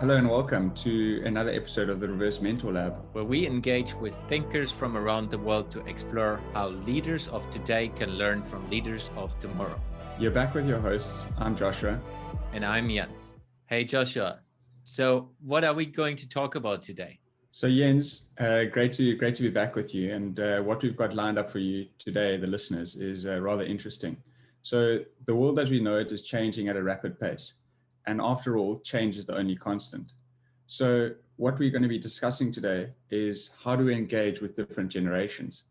Hello and welcome to another episode of the Reverse Mentor Labe, where we engage with thinkers from around the world to explore how leaders of today can learn from leaders of tomorrow. You're back with your hosts. I'm Joshua. And I'm Jens. Hey, Joshua. So what are we going to talk about today? So Jens, great to be back with you. And what we've got lined up for you today, the listeners, is rather interesting. So the world as we know it is changing at a rapid pace. And after all, change is the only constant. So what we're going to be discussing today is how do we engage with different generations.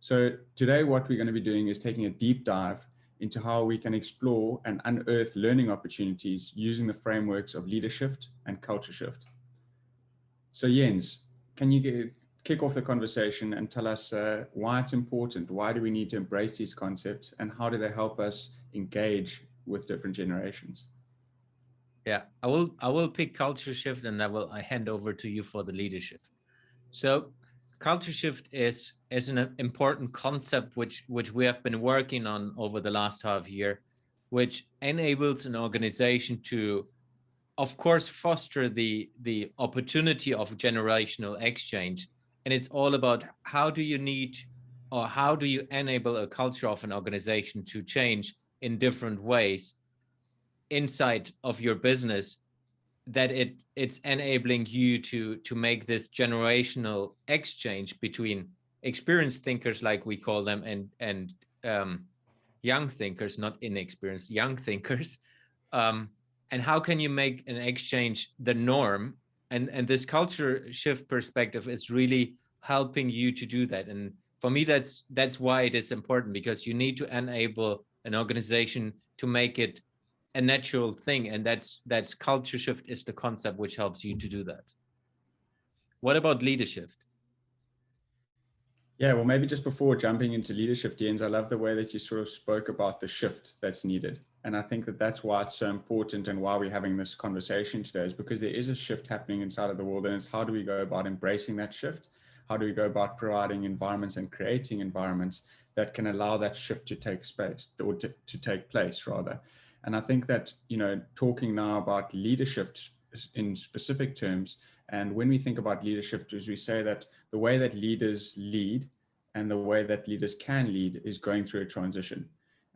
So today what we're going to be doing is taking a deep dive into how we can explore and unearth learning opportunities using the frameworks of Leadershift and Cultureshift. So Jens, can you kick off the conversation and tell us why it's important? Why do we need to embrace these concepts and how do they help us engage with different generations? Yeah, I will pick culture shift and I hand over to you for the leadership. So culture shift is an important concept which we have been working on over the last half year, which enables an organization to, of course, foster the opportunity of generational exchange. And it's all about how do you enable a culture of an organization to change in different ways inside of your business, that it's enabling you to make this generational exchange between experienced thinkers, like we call them, and young thinkers, not inexperienced, young thinkers. And how can you make an exchange the norm? And this culture shift perspective is really helping you to do that. And for me, that's why it is important, because you need to enable an organization to make it a natural thing, and that's culture shift is the concept which helps you to do that. What about leadership? Yeah, well, maybe just before jumping into leadership, Jens, I love the way that you sort of spoke about the shift that's needed. And I think that that's why it's so important and why we're having this conversation today, is because there is a shift happening inside of the world. And it's how do we go about embracing that shift? How do we go about providing environments and creating environments that can allow that shift to take space, or to take place rather? And I think that, talking now about leadership in specific terms, and when we think about leadership, as we say that the way that leaders lead and the way that leaders can lead is going through a transition.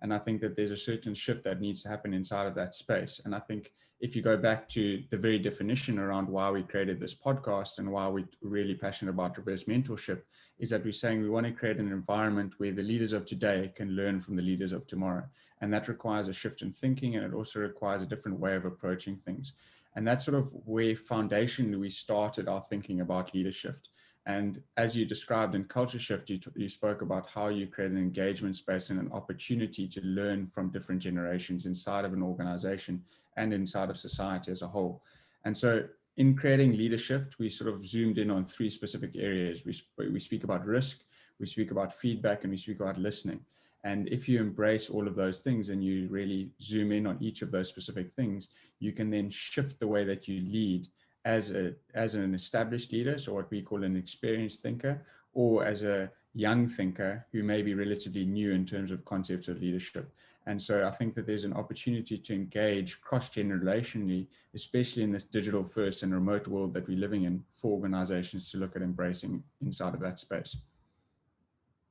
And I think that there's a certain shift that needs to happen inside of that space. And I think if you go back to the very definition around why we created this podcast and why we're really passionate about reverse mentorship, is that we're saying we want to create an environment where the leaders of today can learn from the leaders of tomorrow. And that requires a shift in thinking, and it also requires a different way of approaching things. And that's sort of where foundationally we started our thinking about leadership. And as you described in Culture Shift, you spoke about how you create an engagement space and an opportunity to learn from different generations inside of an organization and inside of society as a whole. And so in creating leadership, we sort of zoomed in on three specific areas. We speak about risk, we speak about feedback, and we speak about listening. And if you embrace all of those things and you really zoom in on each of those specific things, you can then shift the way that you lead as an established leader, so what we call an experienced thinker, or as a young thinker who may be relatively new in terms of concepts of leadership. And so I think that there's an opportunity to engage cross-generationally, especially in this digital first and remote world that we're living in, for organizations to look at embracing inside of that space.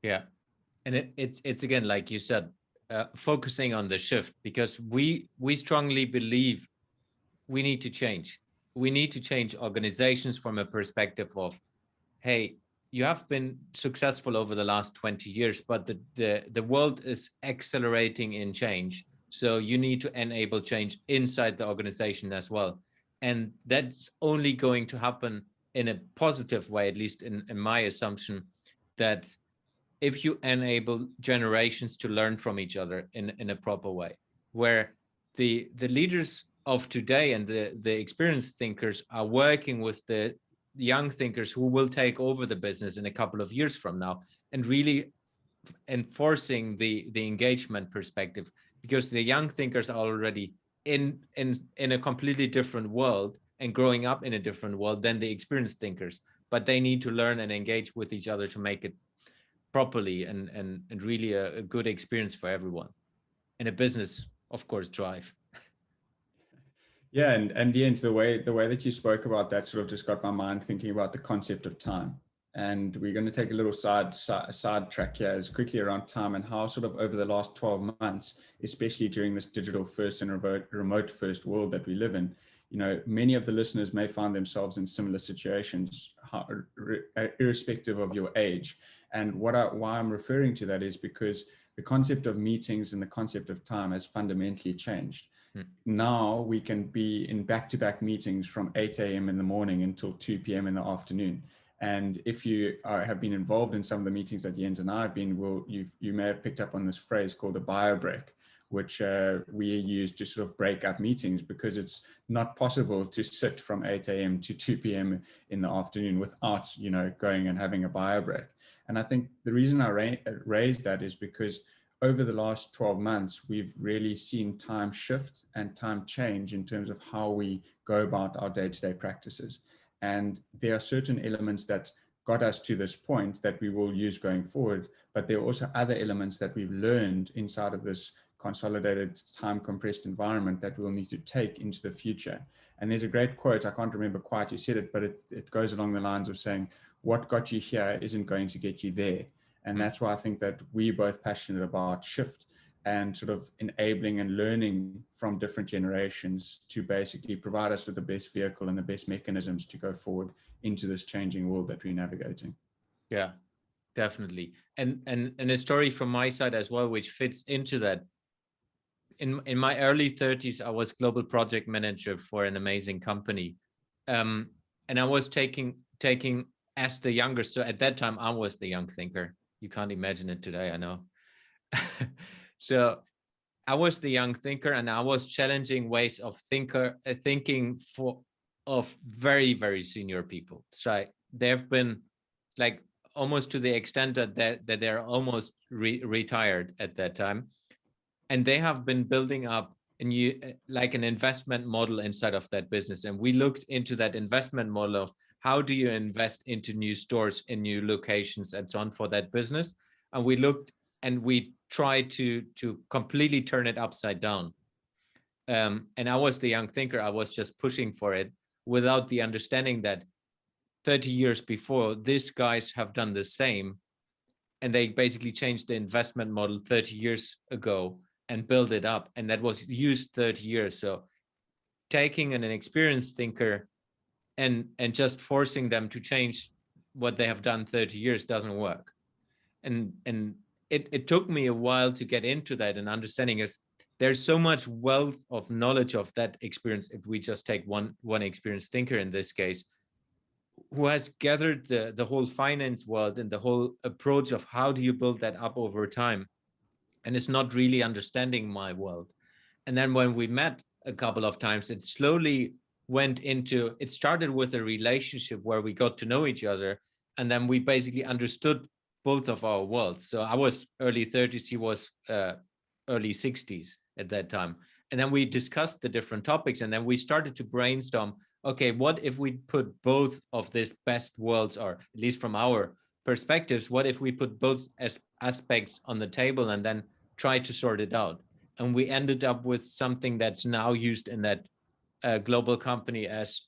Yeah. And it's again, like you said, focusing on the shift, because we strongly believe we need to change. We need to change organizations from a perspective of, hey, you have been successful over the last 20 years, but the world is accelerating in change. So you need to enable change inside the organization as well. And that's only going to happen in a positive way, at least in my assumption, that if you enable generations to learn from each other in a proper way, where the leaders of today and the experienced thinkers are working with the young thinkers who will take over the business in a couple of years from now, and really enforcing the engagement perspective, because the young thinkers are already in a completely different world and growing up in a different world than the experienced thinkers, but they need to learn and engage with each other to make it properly and really a good experience for everyone, and a business, of course, drive. Yeah, and Jens, the way that you spoke about that sort of just got my mind thinking about the concept of time. And we're going to take a little side track here as quickly around time and how sort of over the last 12 months, especially during this digital first and remote first world that we live in, many of the listeners may find themselves in similar situations, irrespective of your age. And why I'm referring to that is because the concept of meetings and the concept of time has fundamentally changed. Now we can be in back-to-back meetings from 8 a.m. in the morning until 2 p.m. in the afternoon. And if you have been involved in some of the meetings that Jens and I have been, you may have picked up on this phrase called a bio break, which we use to sort of break up meetings because it's not possible to sit from 8 a.m. to 2 p.m. in the afternoon without, going and having a bio break. And I think the reason I raised that is because over the last 12 months, we've really seen time shift and time change in terms of how we go about our day-to-day practices. And there are certain elements that got us to this point that we will use going forward, but there are also other elements that we've learned inside of this consolidated, time compressed environment that we'll need to take into the future. And there's a great quote, I can't remember quite who said it, but it goes along the lines of saying, what got you here isn't going to get you there. And that's why I think that we're both passionate about shift and sort of enabling and learning from different generations to basically provide us with the best vehicle and the best mechanisms to go forward into this changing world that we're navigating. Yeah, definitely. And a story from my side as well, which fits into that. In my early 30s, I was global project manager for an amazing company. And I was taking as the youngest. So at that time, I was the young thinker. You can't imagine it today, I know. So I was the young thinker, and I was challenging ways of thinking of very, very senior people. So they've been like almost to the extent that they're almost retired at that time. And they have been building up like an investment model inside of that business. And we looked into that investment model of how do you invest into new stores in new locations and so on for that business. And we looked and we tried to completely turn it upside down. And I was the young thinker. I was just pushing for it without the understanding that 30 years before, these guys have done the same. And they basically changed the investment model 30 years ago and build it up. And that was used 30 years. So taking an experienced thinker and just forcing them to change what they have done 30 years doesn't work. And it took me a while to get into that and understanding is there's so much wealth of knowledge of that experience. If we just take one experienced thinker in this case, who has gathered the whole finance world and the whole approach of how do you build that up over time, and it's not really understanding my world. And then when we met a couple of times, it slowly went into, it started with a relationship where we got to know each other, and then we basically understood both of our worlds. So I was early 30s, he was early 60s at that time. And then we discussed the different topics, and then we started to brainstorm, okay, what if we put both of these best worlds, or at least from our perspectives, what if we put both as aspects on the table and then try to sort it out? And we ended up with something that's now used in that global company as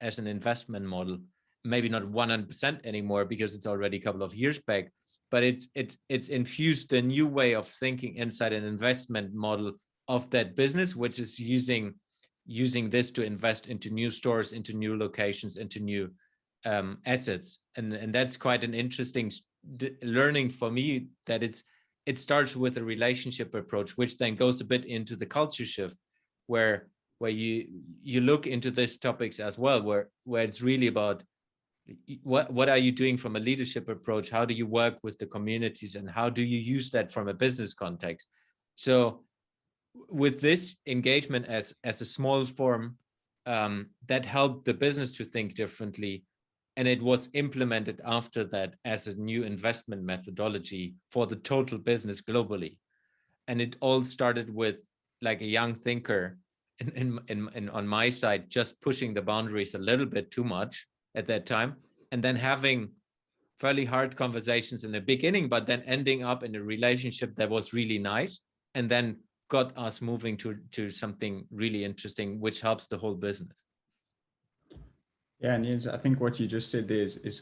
an investment model. Maybe not 100% anymore because it's already a couple of years back, but it's infused a new way of thinking inside an investment model of that business, which is using this to invest into new stores, into new locations, into new assets. And that's quite an interesting learning for me, that it starts with a relationship approach, which then goes a bit into the culture shift, where you look into these topics as well, where it's really about what are you doing from a leadership approach? How do you work with the communities, and how do you use that from a business context? So with this engagement as a small form, that helped the business to think differently. And it was implemented after that as a new investment methodology for the total business globally. And it all started with like a young thinker in on my side, just pushing the boundaries a little bit too much at that time, and then having fairly hard conversations in the beginning, but then ending up in a relationship that was really nice. And then got us moving to something really interesting, which helps the whole business. Yeah, and Jens, I think what you just said there is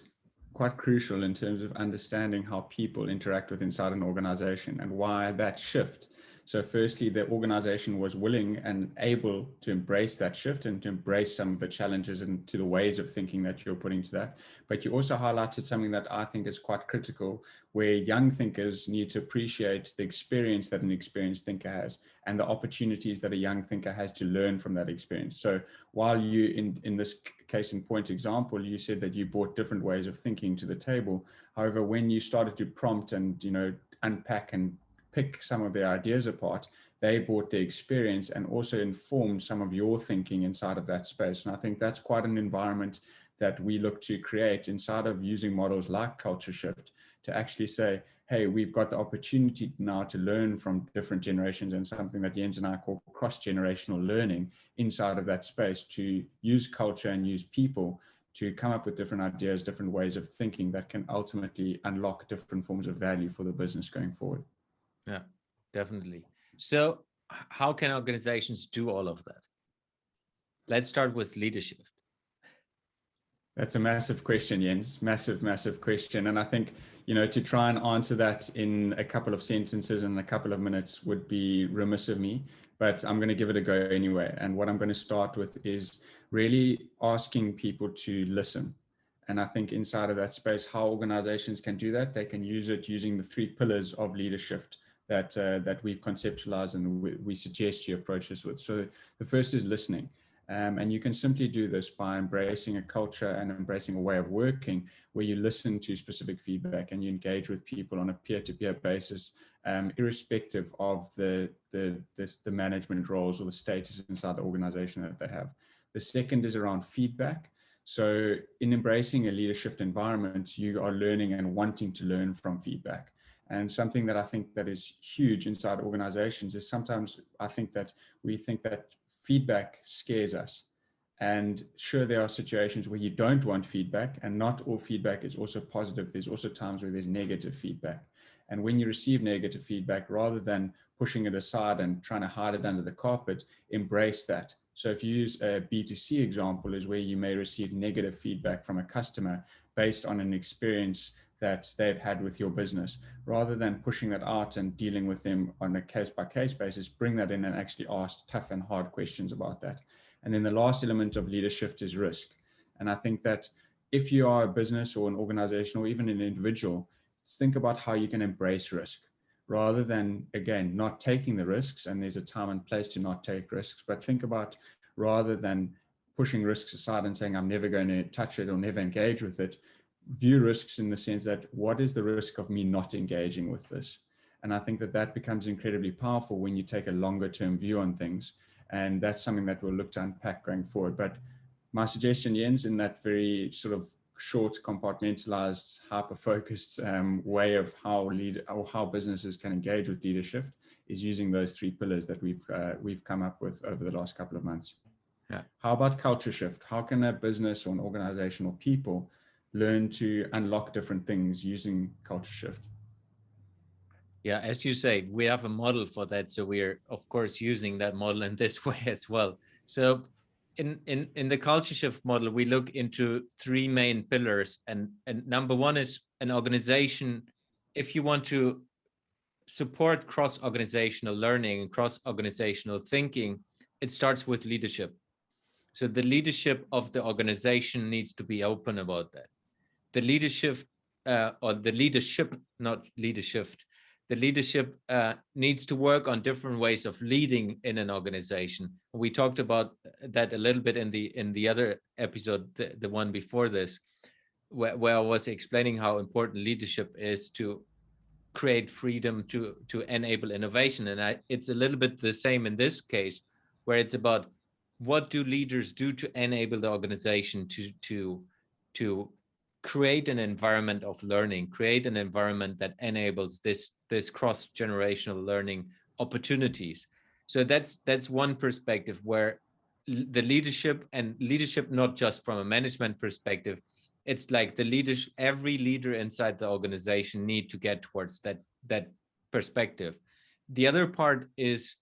quite crucial in terms of understanding how people interact with inside an organization and why that shift. So firstly, the organization was willing and able to embrace that shift and to embrace some of the challenges and to the ways of thinking that you're putting to that. But you also highlighted something that I think is quite critical, where young thinkers need to appreciate the experience that an experienced thinker has and the opportunities that a young thinker has to learn from that experience. So while you, in this case in point example, you said that you brought different ways of thinking to the table. However, when you started to prompt and, unpack and pick some of their ideas apart, they brought their experience and also informed some of your thinking inside of that space. And I think that's quite an environment that we look to create inside of using models like Cultureshift to actually say, hey, we've got the opportunity now to learn from different generations, and something that Jens and I call cross-generational learning inside of that space, to use culture and use people to come up with different ideas, different ways of thinking that can ultimately unlock different forms of value for the business going forward. Yeah, definitely. So how can organizations do all of that? Let's start with Leadershift. That's a massive question, Jens. Massive, massive question. And I think, to try and answer that in a couple of sentences and a couple of minutes would be remiss of me, but I'm going to give it a go anyway. And what I'm going to start with is really asking people to listen. And I think inside of that space, how organizations can do that, they can use it using the 3 pillars of leadership that we've conceptualized and we suggest you approach this with. So the first is listening. And you can simply do this by embracing a culture and embracing a way of working where you listen to specific feedback and you engage with people on a peer-to-peer basis, irrespective of the management roles or the status inside the organization that they have. The second is around feedback. So in embracing a leadership environment, you are learning and wanting to learn from feedback. And something that I think that is huge inside organizations is sometimes I think that we think that feedback scares us. And sure, there are situations where you don't want feedback, and not all feedback is also positive. There's also times where there's negative feedback. And when you receive negative feedback, rather than pushing it aside and trying to hide it under the carpet, embrace that. So if you use a B2C example, is where you may receive negative feedback from a customer based on an experience that they've had with your business, rather than pushing that out and dealing with them on a case-by-case basis, bring that in and actually ask tough and hard questions about that. And then the last element of leadership is risk. And I think that if you are a business or an organization or even an individual, think about how you can embrace risk rather than, again, not taking the risks. And there's a time and place to not take risks, but think about, rather than pushing risks aside and saying, I'm never going to touch it or never engage with it, view risks in the sense that, what is the risk of me not engaging with this? And I think that that becomes incredibly powerful when you take a longer term view on things. And that's something that we'll look to unpack going forward. But my suggestion, Jens, in that very sort of short, compartmentalized, hyper-focused way of how businesses can engage with leadership, is using those 3 pillars that we've come up with over the last couple of months. Yeah. How about culture shift? How can a business or an organization or people learn to unlock different things using culture shift? Yeah, as you say, we have a model for that. So we're, of course, using that model in this way as well. So in the culture shift model, we look into 3 main pillars. And number 1 is an organization. If you want to support cross-organizational learning and cross-organizational thinking, it starts with leadership. So the leadership of the organization needs to be open about that. The leadership, or the leadership, not leadership, the leadership needs to work on different ways of leading in an organization. We talked about that a little bit in the other episode, the one before this, where I was explaining how important leadership is to create freedom, to enable innovation. And it's a little bit the same in this case, where it's about, what do leaders do to enable the organization to create an environment of learning, create an environment that enables this cross-generational learning opportunities. So that's one perspective, where the leadership, and leadership not just from a management perspective, it's like the leaders, every leader inside the organization need to get towards that perspective. The other part is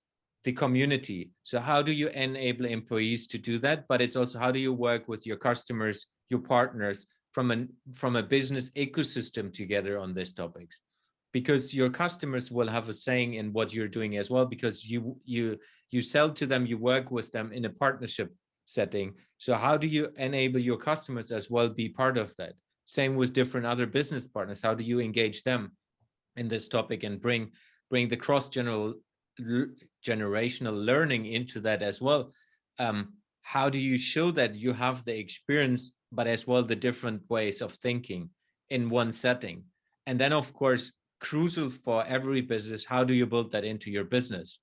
the community. So how do you enable employees to do that? But it's also, how do you work with your customers, your partners, from a business ecosystem together on these topics? Because your customers will have a saying in what you're doing as well, because you sell to them, you work with them in a partnership setting. So how do you enable your customers as well be part of that? Same with different other business partners. How do you engage them in this topic and bring the generational learning into that as well? How do you show that you have the experience, but as well the different ways of thinking in one setting? And then, of course, crucial for every business, how do you build that into your business?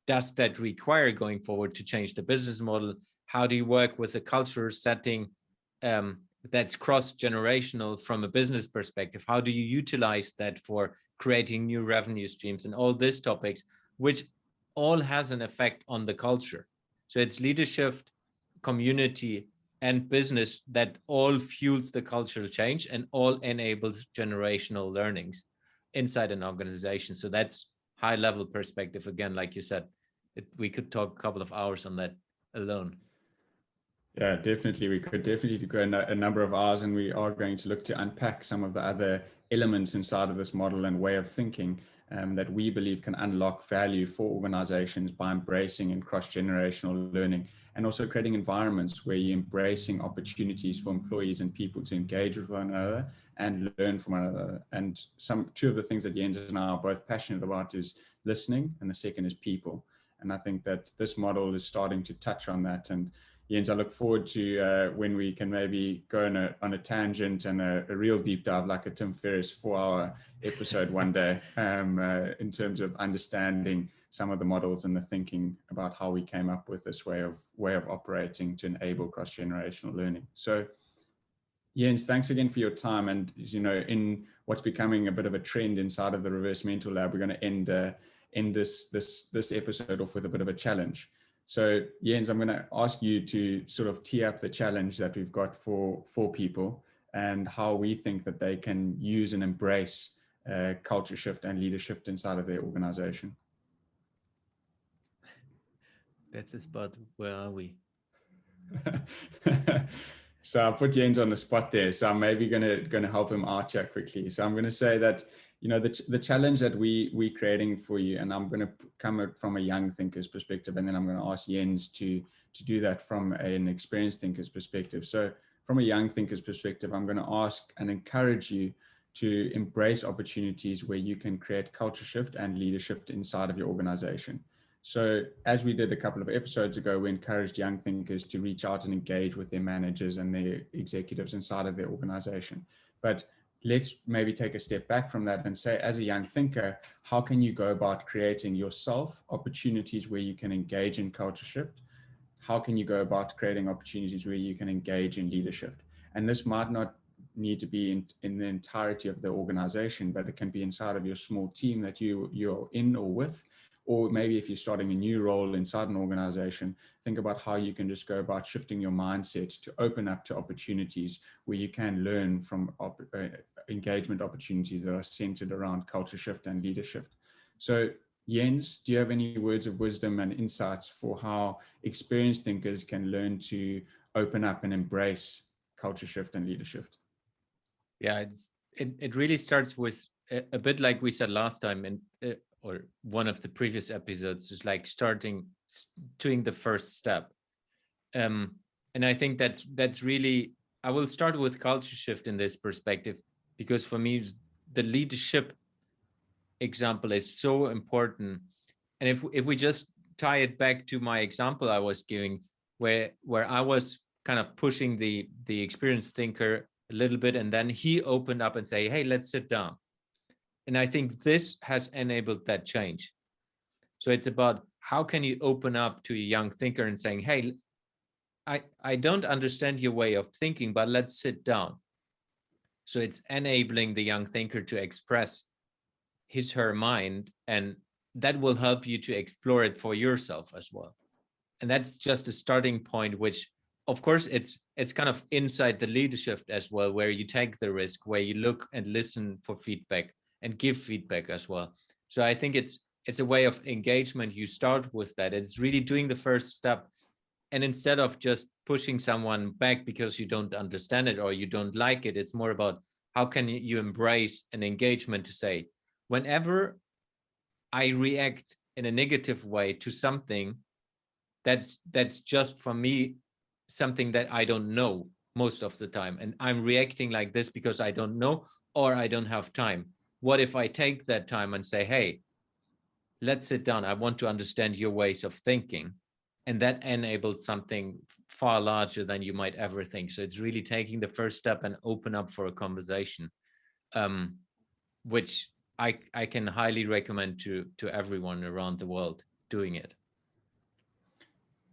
Does that require going forward to change the business model? How do you work with a cultural setting that's cross-generational from a business perspective? How do you utilize that for creating new revenue streams and all these topics, which all has an effect on the culture? So it's leadership, community, and business that all fuels the cultural change and all enables generational learnings inside an organization. So that's high level perspective. Again, like you said, we could talk a couple of hours on that alone. Yeah, definitely. We could definitely go a number of hours, and we are going to look to unpack some of the other elements inside of this model and way of thinking that we believe can unlock value for organizations by embracing and cross-generational learning, and also creating environments where you're embracing opportunities for employees and people to engage with one another and learn from one another. And two of the things that Jens and I are both passionate about is listening, and the second is people. And I think that this model is starting to touch on that. And Jens, I look forward to when we can maybe go on a tangent and a real deep dive, like a Tim Ferriss 4-hour episode one day, in terms of understanding some of the models and the thinking about how we came up with this way of operating to enable cross-generational learning. So, Jens, thanks again for your time. And in what's becoming a bit of a trend inside of the Reverse Mentor Lab, we're going to end this episode off with a bit of a challenge. So Jens, I'm going to ask you to sort of tee up the challenge that we've got for people and how we think that they can use and embrace culture shift and leadership inside of their organization. That's the spot. Where are we? So I'll put Jens on the spot there. So I'm maybe going to help him out here quickly. So I'm going to say that, the challenge that we're creating for you, and I'm going to come from a young thinker's perspective, and then I'm going to ask Jens to do that from an experienced thinker's perspective. So from a young thinker's perspective, I'm going to ask and encourage you to embrace opportunities where you can create culture shift and leadership inside of your organization. So as we did a couple of episodes ago, we encouraged young thinkers to reach out and engage with their managers and their executives inside of their organization. But let's maybe take a step back from that and say, as a young thinker, how can you go about creating yourself opportunities where you can engage in culture shift? How can you go about creating opportunities where you can engage in leadership? And this might not need to be in the entirety of the organization, but it can be inside of your small team that you're in or with. Or maybe if you're starting a new role inside an organization, think about how you can just go about shifting your mindset to open up to opportunities where you can learn from engagement opportunities that are centered around culture shift and leadership. So Jens, do you have any words of wisdom and insights for how experienced thinkers can learn to open up and embrace culture shift and leadership? Yeah, it really starts with a bit like we said last time, and or one of the previous episodes, is like doing the first step. And I think that's really, I will start with culture shift in this perspective, because for me, the leadership example is so important. And if we just tie it back to my example I was giving, where I was kind of pushing the experienced thinker a little bit, and then he opened up and say, hey, let's sit down. And I think this has enabled that change. So it's about how can you open up to a young thinker and saying, hey, I don't understand your way of thinking, but let's sit down. So it's enabling the young thinker to express her mind, and that will help you to explore it for yourself as well. And that's just a starting point, which of course it's kind of inside the leadership as well, where you take the risk, where you look and listen for feedback and give feedback as well. So I think it's it's a way of engagement. You start with that. It's really doing the first step. And instead of just pushing someone back because you don't understand it or you don't like it, it's more about how can you embrace an engagement to say, whenever I react in a negative way to something, that's just for me something that I don't know most of the time. And I'm reacting like this because I don't know or I don't have time. What if I take that time and say, hey, let's sit down. I want to understand your ways of thinking. And that enables something far larger than you might ever think. So it's really taking the first step and open up for a conversation, which I can highly recommend to everyone around the world doing it.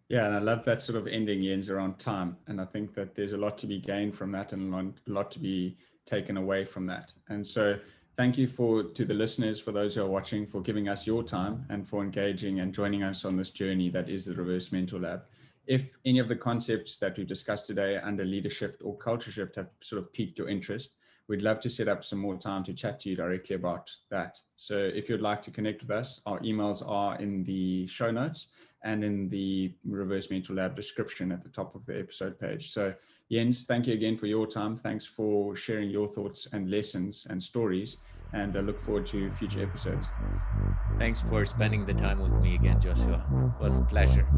Yeah, and I love that sort of ending, Jens, around time. And I think that there's a lot to be gained from that and a lot to be taken away from that. And so thank you to the listeners, for those who are watching, for giving us your time and for engaging and joining us on this journey that is the Reverse Mentor Lab. If any of the concepts that we've discussed today under Leadershift or Cultureshift have sort of piqued your interest, we'd love to set up some more time to chat to you directly about that. So if you'd like to connect with us, our emails are in the show notes and in the Reverse Mentor Lab description at the top of the episode page. So Jens, thank you again for your time. Thanks for sharing your thoughts and lessons and stories, and I look forward to future episodes. Thanks for spending the time with me again, Joshua. It was a pleasure.